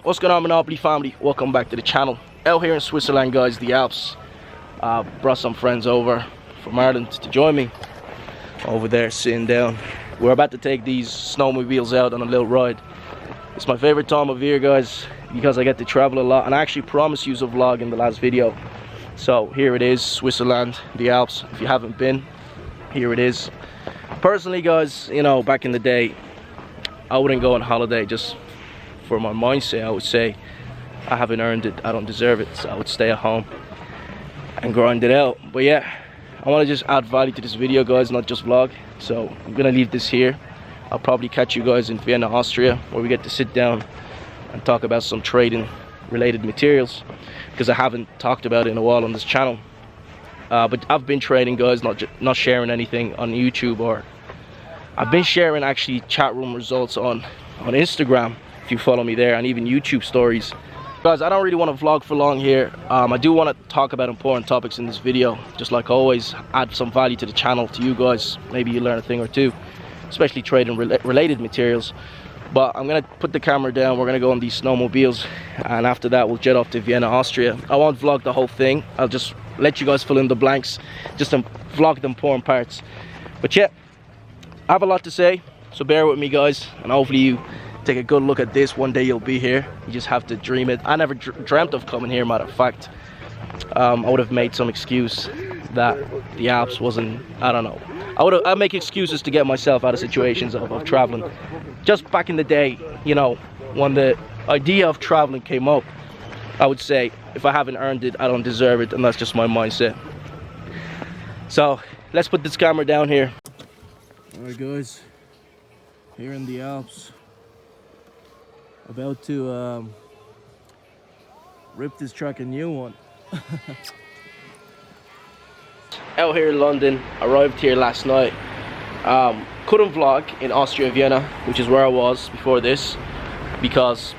What's going on, Monopoly family? Welcome back to the channel. Out here in Switzerland, guys, the Alps. Brought some friends over from Ireland to join me over there sitting down. We're about to take these snowmobiles out on a little ride. It's my favorite time of year, guys, because I get to travel a lot, and I actually promised you a vlog in the last video. So here it is, Switzerland, the Alps. If you haven't been, here it is. Personally, guys, you know, back in the day, I wouldn't go on holiday just for my mindset. I would say I haven't earned it, I don't deserve it, so I would stay at home and grind it out. But yeah, I want to just add value to this video, guys, not just vlog. So I'm gonna leave this here. I'll probably catch you guys in Vienna, Austria, where we get to sit down and talk about some trading related materials, because I haven't talked about it in a while on this channel. But I've been trading, guys, not sharing anything on YouTube, or I've been sharing actually chat room results on Instagram, if you follow me there, and even YouTube stories. Guys, I don't really want to vlog for long here. I do want to talk about important topics in this video, just like always, add some value to the channel, to you guys. Maybe you learn a thing or two, especially trading related materials. But I'm gonna put the camera down, we're gonna go on these snowmobiles, and after that we'll jet off to Vienna, Austria. I won't vlog the whole thing, I'll just let you guys fill in the blanks, just to vlog the important parts. But yeah, I have a lot to say, so bear with me, guys, and hopefully you take a good look at this. One day you'll be here, you just have to dream it. I never dreamt of coming here, matter of fact. I would have made some excuse that the Alps wasn't, I don't know. I'd make excuses to get myself out of situations of traveling. Just back in the day, you know, when the idea of traveling came up, I would say, if I haven't earned it, I don't deserve it, and that's just my mindset. So, let's put this camera down here. Alright, guys, here in the Alps, about to rip this truck a new one. Out here in London, arrived here last night. Couldn't vlog in Austria, Vienna, which is where I was before this, because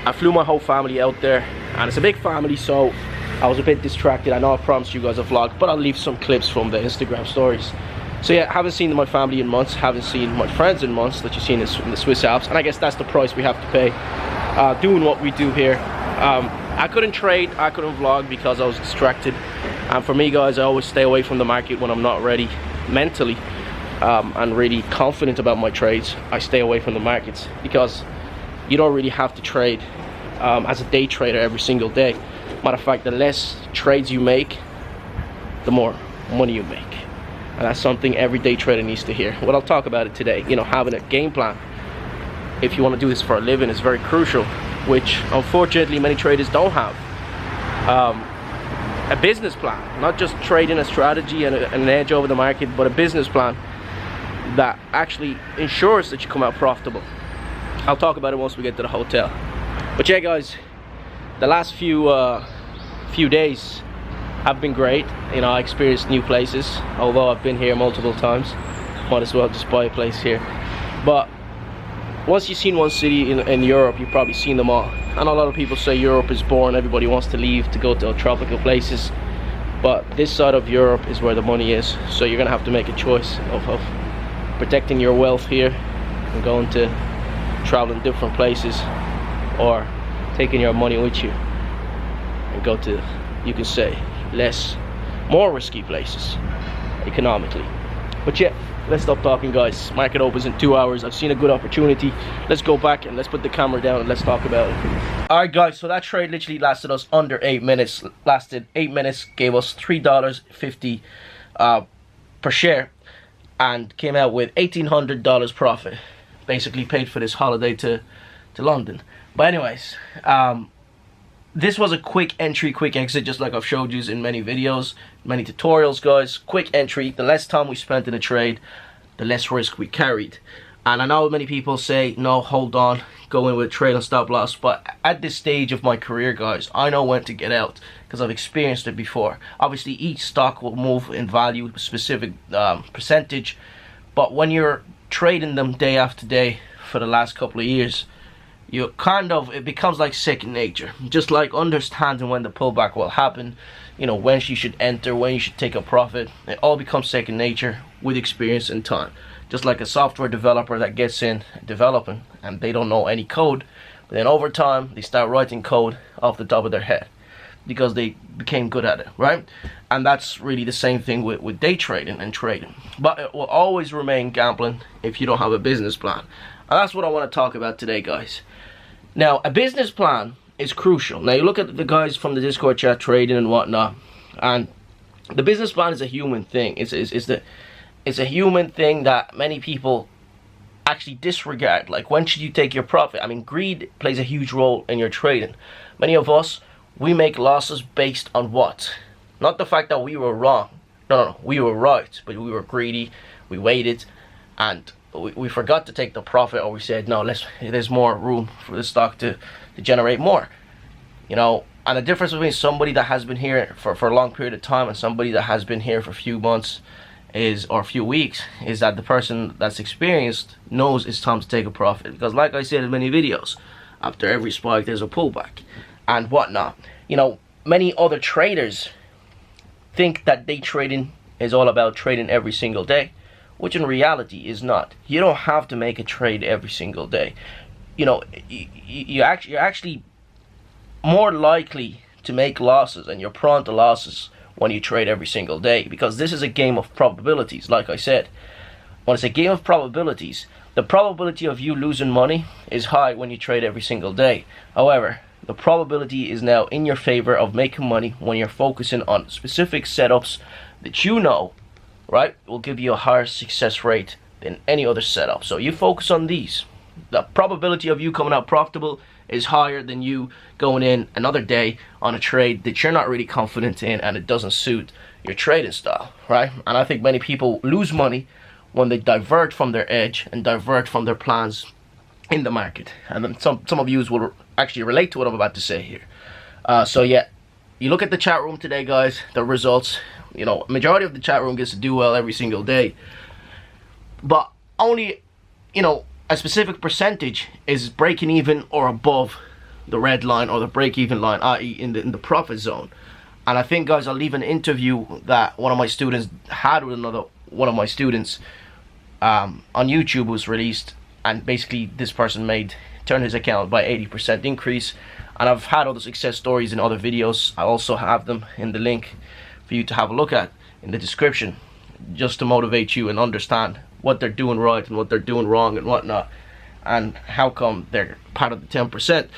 I flew my whole family out there, and it's a big family, so I was a bit distracted. I know I promised you guys a vlog, but I'll leave some clips from the Instagram stories. So yeah, haven't seen my family in months, haven't seen my friends in months that you've seen in the Swiss Alps, and I guess that's the price we have to pay doing what we do here. I couldn't trade, I couldn't vlog because I was distracted, and for me, guys, I always stay away from the market when I'm not ready mentally and really confident about my trades. I stay away from the markets because you don't really have to trade as a day trader every single day. Matter of fact, the less trades you make, the more money you make. And that's something every day trader needs to hear. Well, I'll talk about it today. You know, having a game plan, if you want to do this for a living, is very crucial, which unfortunately many traders don't have. A business plan, not just trading a strategy and an edge over the market, but a business plan that actually ensures that you come out profitable. I'll talk about it once we get to the hotel. But yeah, guys, the last few days have been great. You know, I experienced new places, although I've been here multiple times. Might as well just buy a place here. But once you've seen one city in Europe, you've probably seen them all. And a lot of people say Europe is boring, everybody wants to leave to go to tropical places. But this side of Europe is where the money is. So you're gonna have to make a choice of protecting your wealth here and going to traveling different places, or taking your money with you and go to, you can say, more risky places economically. But yeah, let's stop talking, guys. Market opens in 2 hours. I've seen a good opportunity. Let's go back and let's put the camera down and let's talk about it. Alright, guys, so that trade literally lasted us under 8 minutes. Lasted 8 minutes, gave us $3.50 per share, and came out with $1,800 profit. Basically paid for this holiday to London. But anyways, this was a quick entry, quick exit, just like I've showed you in many videos, many tutorials, guys. Quick entry. The less time we spent in a trade, the less risk we carried. And I know many people say, no, hold on, go in with trade and stop loss. But at this stage of my career, guys, I know when to get out because I've experienced it before. Obviously, each stock will move in value, a specific percentage. But when you're trading them day after day for the last couple of years, you it becomes like second nature. Just like understanding when the pullback will happen, you know, when you should enter, when you should take a profit. It all becomes second nature with experience and time. Just like a software developer that gets in developing and they don't know any code, But then over time, they start writing code off the top of their head because they became good at it, right? And that's really the same thing with day trading and trading. But it will always remain gambling if you don't have a business plan. And that's what I want to talk about today, guys. Now, a business plan is crucial. Now, you look at the guys from the Discord chat trading and whatnot, and the business plan is a human thing. It's a human thing that many people actually disregard. Like, when should you take your profit? I mean, greed plays a huge role in your trading. Many of us, we make losses based on what? Not the fact that we were wrong. No, we were right, but we were greedy. We waited, and we forgot to take the profit, or we said, no, there's more room for the stock to generate more. You know, and the difference between somebody that has been here for a long period of time and somebody that has been here for a few months or a few weeks is that the person that's experienced knows it's time to take a profit. Because like I said in many videos, after every spike there's a pullback and whatnot. You know, many other traders think that day trading is all about trading every single day, which in reality is not. You don't have to make a trade every single day. You know, you're actually more likely to make losses, and you're prone to losses when you trade every single day, because this is a game of probabilities. Like I said, when it's a game of probabilities, the probability of you losing money is high when you trade every single day. However, the probability is now in your favor of making money when you're focusing on specific setups that you know, right, will give you a higher success rate than any other setup. So you focus on these. The probability of you coming out profitable is higher than you going in another day on a trade that you're not really confident in and it doesn't suit your trading style, right? And I think many people lose money when they divert from their edge and divert from their plans in the market. And then some of you will actually relate to what I'm about to say here. So yeah, you look at the chat room today, guys, the results. You know, majority of the chat room gets to do well every single day, but only, you know, a specific percentage is breaking even or above the red line or the break-even line, i.e. in the profit zone. And I think, guys, I'll leave an interview that one of my students had with another one of my students on YouTube was released, and basically this person turned his account by 80% increase. And I've had other success stories in other videos. I also have them in the link for you to have a look at in the description, just to motivate you and understand what they're doing right and what they're doing wrong and whatnot, and how come they're part of the 10%.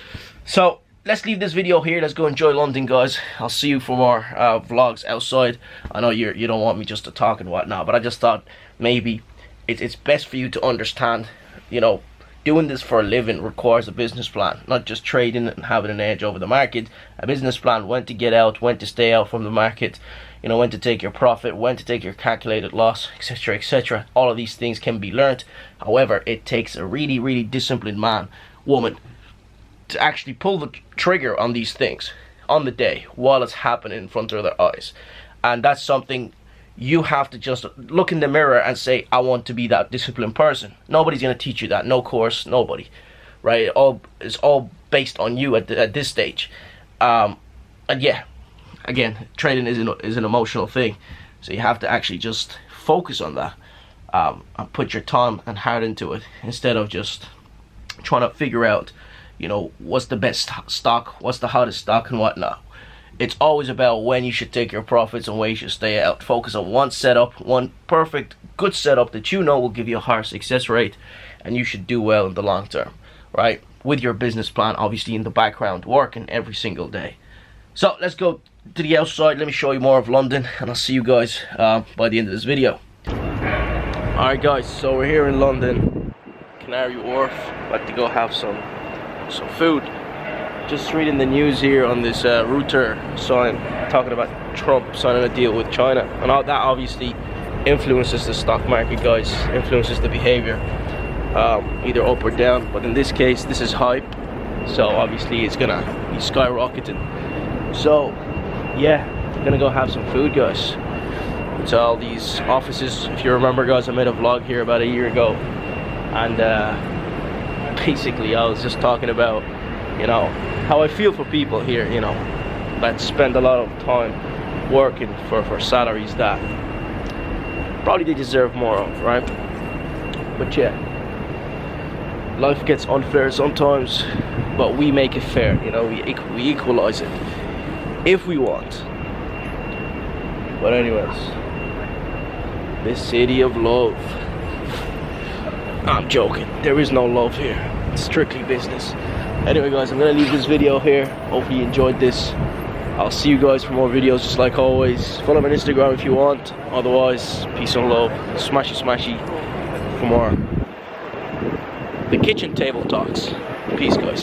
So let's leave this video here. Let's go enjoy London, guys. I'll see you for more vlogs outside. I know you don't want me just to talk and whatnot, but I just thought maybe it's best for you to understand, you know, doing this for a living requires a business plan, not just trading and having an edge over the market. A business plan, when to get out, when to stay out from the market, you know, when to take your profit, when to take your calculated loss, etc., etc. All of these things can be learned. However, it takes a really, really disciplined man, woman, to actually pull the trigger on these things on the day while it's happening in front of their eyes. And that's something you have to just look in the mirror and say, I want to be that disciplined person. Nobody's going to teach you that. No course, nobody, right? It's all based on you at this stage. And yeah, again, trading is an emotional thing, so you have to actually just focus on that and put your time and heart into it, instead of just trying to figure out, you know, what's the best stock, what's the hottest stock and whatnot. It's always about when you should take your profits and when you should stay out. Focus on one setup, one perfect good setup that you know will give you a higher success rate, and you should do well in the long term, right? With your business plan obviously in the background working every single day. So let's go to the outside. Let me show you more of London, and I'll see you guys by the end of this video. Alright guys, so we're here in London, Canary Wharf, about to go have some food. Just reading the news here on this router sign talking about Trump signing a deal with China, and all that obviously influences the stock market, guys, influences the behavior, either up or down. But in this case, this is hype, so obviously it's gonna be skyrocketing. So yeah, gonna go have some food, guys. It's all these offices. If you remember, guys, I made a vlog here about a year ago, and basically I was just talking about, you know, how I feel for people here, you know, that spend a lot of time working for salaries that probably they deserve more of, right? But yeah, life gets unfair sometimes, but we make it fair, you know, we equalize it if we want. But anyways, this city of love. I'm joking, there is no love here, it's strictly business. Anyway guys, I'm gonna leave this video here. Hope you enjoyed this. I'll see you guys for more videos, just like always. Follow me on Instagram if you want. Otherwise, peace and love. Smashy for more the kitchen table talks. Peace guys.